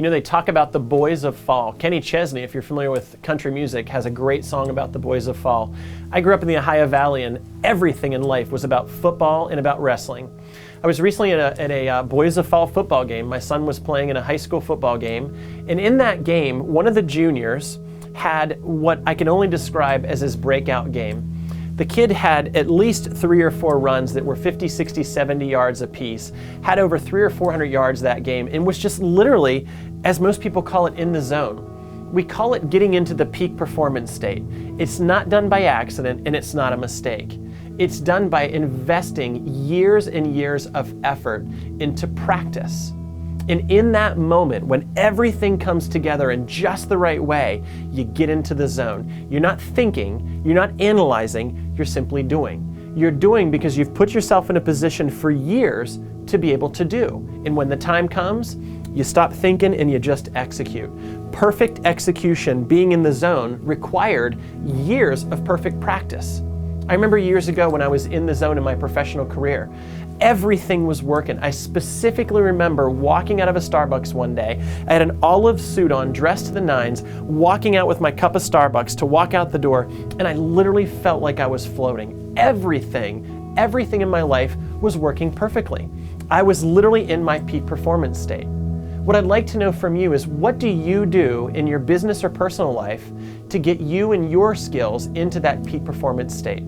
You know, they talk about the boys of fall. Kenny Chesney, if you're familiar with country music, has a great song about the boys of fall. I grew up in the Ohio Valley, and everything in life was about football and about wrestling. I was recently at a Boys of Fall football game. My son was playing in a high school football game, and in that game, one of the juniors had what I can only describe as his breakout game. The kid had at least 3 or 4 runs that were 50, 60, 70 yards apiece, had over 300 or 400 yards that game, and was just literally, as most people call it, in the zone. We call it getting into the peak performance state. It's not done by accident, and it's not a mistake. It's done by investing years and years of effort into practice. And in that moment, when everything comes together in just the right way, you get into the zone. You're not thinking, you're not analyzing, you're simply doing. You're doing because you've put yourself in a position for years to be able to do. And when the time comes, you stop thinking and you just execute. Perfect execution, being in the zone, required years of perfect practice. I remember years ago when I was in the zone in my professional career, everything was working. I specifically remember walking out of a Starbucks one day. I had an olive suit on, dressed to the nines, walking out with my cup of Starbucks to walk out the door, and I literally felt like I was floating. Everything in my life was working perfectly. I was literally in my peak performance state. What I'd like to know from you is, what do you do in your business or personal life to get you and your skills into that peak performance state?